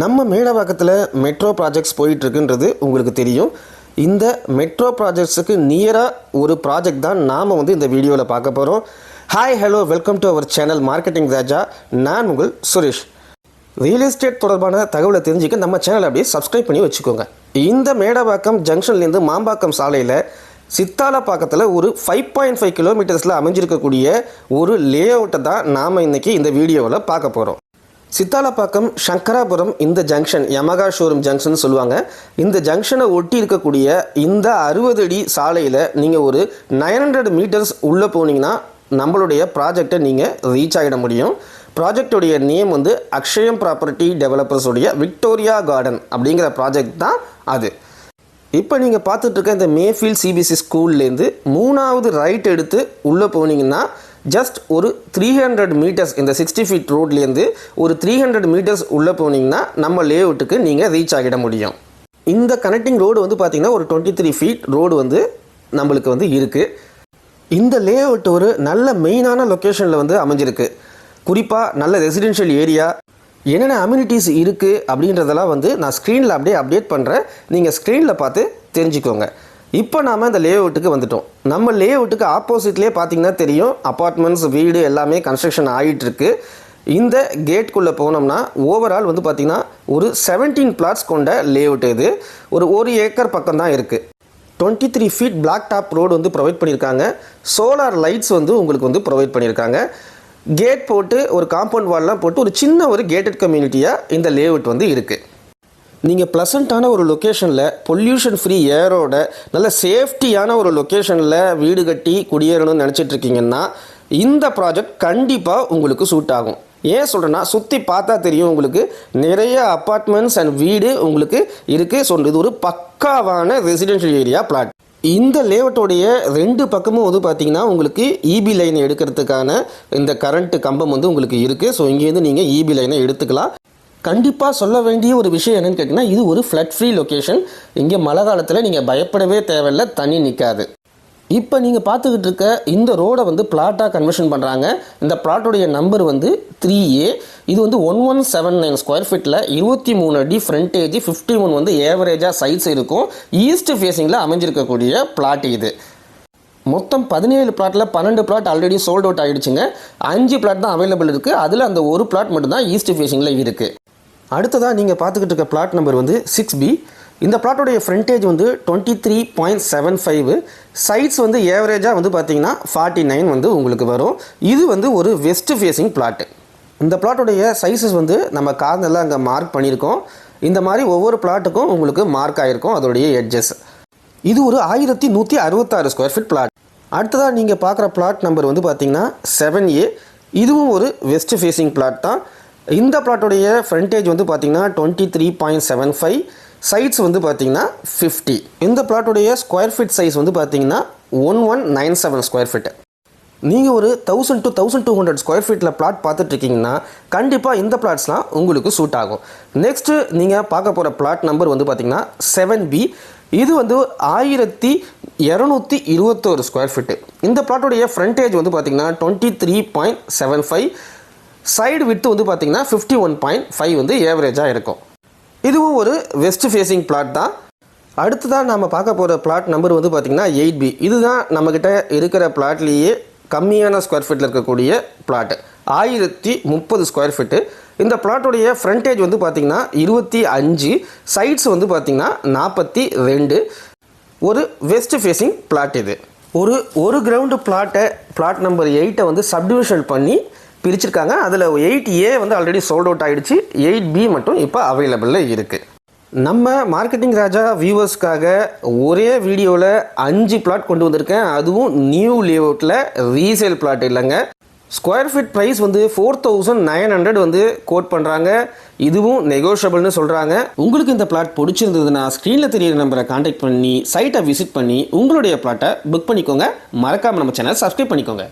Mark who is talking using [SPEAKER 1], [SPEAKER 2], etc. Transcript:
[SPEAKER 1] நம்ம மேடவாக்கத்தில் metro projects போயிட்டுருக்குன்றது உங்களுக்கு தெரியும். இந்த மெட்ரோ ப்ராஜெக்ட்ஸுக்கு நியராக ஒரு ப்ராஜெக்ட் தான் நாம் இந்த வீடியோவில் பார்க்க போகிறோம். Hi hello welcome to our channel marketing Raja. நான் உங்கள் சுரேஷ். ரியல் எஸ்டேட் தொடர்பான தகவலை தெரிஞ்சுக்க நம்ம சேனலை அப்படியே சப்ஸ்கிரைப் பண்ணி வச்சுக்கோங்க. இந்த மேடவாக்கம் ஜங்ஷன்லேருந்து மாம்பாக்கம் சாலையில் சித்தாலப்பாக்கத்தில் ஒரு 5.5 கிலோமீட்டர்ஸில் அமைஞ்சிருக்கக்கூடிய ஒரு லே அவுட்டை தான் நாம் இன்றைக்கி இந்த வீடியோவில் பார்க்க போகிறோம். சித்தாலப்பாக்கம் சங்கராபுரம் இந்த ஜங்ஷன் யமகா ஷோரூம் ஜங்ஷன் சொல்லுவாங்க. இந்த ஜங்ஷனை ஒட்டி இருக்கக்கூடிய இந்த 60 அடி சாலையில் நீங்கள் ஒரு 900 மீட்டர்ஸ் உள்ளே போனீங்கன்னா நம்மளுடைய ப்ராஜெக்டை நீங்கள் ரீச் ஆகிட முடியும். ப்ராஜெக்டுடைய name Akshayam property டெவலப்பர்ஸுடைய Victoria garden அப்படிங்கிற ப்ராஜெக்ட் தான் அது. இப்போ நீங்கள் பார்த்துட்ருக்க இந்த மேஃபீல்ட் சிபிசி ஸ்கூல்லேருந்து 3வது ரைட் எடுத்து உள்ளே போனீங்கன்னா ஜஸ்ட் ஒரு 300 மீட்டர்ஸ் இந்த 60 ஃபீட் ரோட்லேருந்து ஒரு 300 மீட்டர்ஸ் உள்ளே போனீங்கன்னா நம்ம லே அவுட்டுக்கு நீங்கள் ரீச் ஆகிட முடியும். இந்த கனெக்டிங் ரோடு பார்த்திங்கன்னா ஒரு 23 ஃபீட் ரோடு நம்மளுக்கு இருக்குது. இந்த லே அவுட் ஒரு நல்ல மெயினான லொக்கேஷனில் அமைஞ்சிருக்கு. குறிப்பாக நல்ல ரெசிடென்ஷியல் ஏரியா, என்னென்ன அம்யூனிட்டிஸ் இருக்குது அப்படின்றதெல்லாம் நான் ஸ்க்ரீனில் அப்படியே அப்டேட் பண்ணுறேன். நீங்கள் ஸ்க்ரீனில் பார்த்து தெரிஞ்சுக்கோங்க. இப்போ நாம் இந்த லே அவுட்டுக்கு வந்துட்டோம். நம்ம லே அவுட்டுக்கு ஆப்போசிட்லேயே பார்த்திங்கன்னா தெரியும், அப்பார்ட்மெண்ட்ஸ் வீடு எல்லாமே கன்ஸ்ட்ரக்ஷன் ஆகிட்டுருக்கு. இந்த கேட்குள்ளே போனோம்னா ஓவரால் பார்த்திங்கன்னா ஒரு 17 பிளாட்ஸ் கொண்ட லே அவுட். இது ஒரு 1 ஏக்கர் பக்கம் தான் இருக்குது. 23 feet black top road provide பண்ணியிருக்காங்க. சோலார் லைட்ஸ் உங்களுக்கு ப்ரொவைட் பண்ணியிருக்காங்க. கேட் போட்டு ஒரு காம்பவுண்ட் வால்லாம் போட்டு ஒரு சின்ன ஒரு கேட்டட் கம்யூனிட்டியாக இந்த லே அவுட் இருக்குது. நீங்கள் ப்ளசண்ட்டான ஒரு லொக்கேஷனில் பொல்யூஷன் ஃப்ரீ ஏரோட நல்ல சேஃப்டியான ஒரு லொக்கேஷனில் வீடு கட்டி குடியேறணும்னு நினச்சிட்ருக்கீங்கன்னா இந்த ப்ராஜெக்ட் கண்டிப்பாக உங்களுக்கு சூட் ஆகும். ஏன் சொல்கிறேன்னா, சுற்றி பார்த்தா தெரியும் உங்களுக்கு நிறைய அப்பார்ட்மெண்ட்ஸ் அண்ட் வீடு உங்களுக்கு இருக்குது. ஸோ இது ஒரு பக்காவான ரெசிடென்ஷியல் ஏரியா பிளாட். இந்த லேஅவுட்டோடைய 2 பக்கமும் பார்த்திங்கன்னா உங்களுக்கு இபி லைனை எடுக்கிறதுக்கான இந்த கரண்ட்டு கம்பம் உங்களுக்கு இருக்குது. ஸோ இங்கேருந்து நீங்கள் இபி லைனை எடுத்துக்கலாம். கண்டிப்பாக சொல்ல வேண்டிய ஒரு விஷயம் என்னென்னு கேட்டிங்கன்னா, இது ஒரு ஃப்ளட் ஃப்ரீ லொக்கேஷன். இங்கே மழை காலத்தில் நீங்கள் பயப்படவே தேவையில்லை, தண்ணி நிற்காது. இப்போ நீங்கள் பார்த்துக்கிட்டு இருக்க இந்த ரோடை பிளாட்டாக கன்வர்ஷன் பண்ணுறாங்க. இந்த பிளாட்டோடைய நம்பர் 3A. இது 1179 ஸ்கொயர் ஃபீட்டில் 23 அடி ஃப்ரண்டேஜ், 51 ஏவரேஜாக சைஸ் இருக்கும். ஈஸ்ட் ஃபேஸிங்கில் அமைஞ்சிருக்கக்கூடிய பிளாட் இது. மொத்தம் 17 பிளாட்டில் 12 பிளாட் ஆல்ரெடி சோல்ட் அவுட் ஆகிடுச்சுங்க. 5 பிளாட் தான் அவைலபிள் இருக்குது. அதில் அந்த ஒரு பிளாட் மட்டும்தான் ஈஸ்ட் ஃபேஸிங்கில் இருக்குது. அடுத்ததாக நீங்கள் பார்த்துக்கிட்டு இருக்க பிளாட் நம்பர் 6B. இந்த பிளாட்டோடைய ஃப்ரண்டேஜ் 23.75, சைட்ஸ் ஏவரேஜாக பார்த்தீங்கன்னா 49 உங்களுக்கு வரும். இது ஒரு வெஸ்ட் ஃபேஸிங் பிளாட்டு. இந்த பிளாட்டோடைய சைஸஸ் நம்ம கார்னரில் அங்கே மார்க் பண்ணியிருக்கோம். இந்த மாதிரி ஒவ்வொரு பிளாட்டுக்கும் உங்களுக்கு மார்க் ஆகிருக்கும் அதோடைய எட்ஜஸ். இது ஒரு 1166 ஸ்கொயர் ஃபீட் பிளாட். அடுத்ததாக நீங்கள் பார்க்குற பிளாட் நம்பர் பார்த்தீங்கன்னா 7A. இதுவும் ஒரு வெஸ்ட் ஃபேஸிங் பிளாட் தான். இந்த பிளாட்டோடைய ஃப்ரண்டேஜ் பார்த்தீங்கன்னா 23.75, சைட்ஸ் பார்த்தீங்கன்னா 50. இந்த பிளாட்டோடைய ஸ்கொயர் ஃபீட் சைஸ் பார்த்தீங்கன்னா 1197 ஸ்கொயர் ஃபீட். நீங்கள் ஒரு 1000 to 1200 ஸ்கொயர் ஃபீட்டில் பிளாட் பார்த்துட்ருக்கீங்கன்னா கண்டிப்பாக இந்த பிளாட்ஸ்லாம் உங்களுக்கு சூட் ஆகும். நெக்ஸ்ட்டு நீங்கள் பார்க்க போகிற பிளாட் நம்பர் பார்த்தீங்கன்னா 7B. இது 1221 ஸ்கொயர் ஃபீட்டு. இந்த பிளாட்டோடைய ஃப்ரண்டேஜ் பார்த்தீங்கன்னா 23.75, சைடு விட்டு பார்த்தீங்கன்னா 51.5 ஏவரேஜாக இருக்கும். இதுவும் ஒரு வெஸ்ட் ஃபேஸிங் பிளாட் தான். அடுத்ததான் நம்ம பார்க்க போகிற பிளாட் நம்பர் பார்த்தீங்கன்னா 8B. இதுதான் நம்மக்கிட்ட இருக்கிற பிளாட்லேயே கம்மியான ஸ்கொயர் ஃபீட்டில் இருக்கக்கூடிய பிளாட். 1030 square feet. இந்த பிளாட்டோடைய ஃப்ரண்டேஜ் பார்த்தீங்கன்னா 25, சைட்ஸ் பார்த்தீங்கன்னா 42. ஒரு வெஸ்ட் ஃபேஸிங் பிளாட் இது. ஒரு கிரவுண்டு பிளாட் நம்பர் 8 சப்டிவிஷன் பண்ணி பிரிச்சிருக்காங்க. அதில் 8A ஆல்ரெடி சோல்ட் அவுட் ஆகிடுச்சு. 8B மட்டும் இப்போ அவைலபிளில் இருக்குது. நம்ம மார்க்கெட்டிங் ராஜா வியூவர்ஸ்க்காக ஒரே வீடியோவில் 5 பிளாட் கொண்டு வந்திருக்கேன். அதுவும் நியூ லேஅவுட்டில் ரீசேல் பிளாட் இல்லைங்க. ஸ்கொயர் ஃபீட் ப்ரைஸ் 4900 கோட் பண்ணுறாங்க. இதுவும் நெகோஷியபிள்னு சொல்கிறாங்க. உங்களுக்கு இந்த பிளாட் பிடிச்சிருந்ததுன்னா ஸ்க்ரீனில் தெரியிற நம்பரை கான்டாக்ட் பண்ணி சைட்டை விசிட் பண்ணி உங்களுடைய பிளாட்டை புக் பண்ணிக்கோங்க. மறக்காமல் நம்ம சேனல் சப்ஸ்கிரைப் பண்ணிக்கோங்க.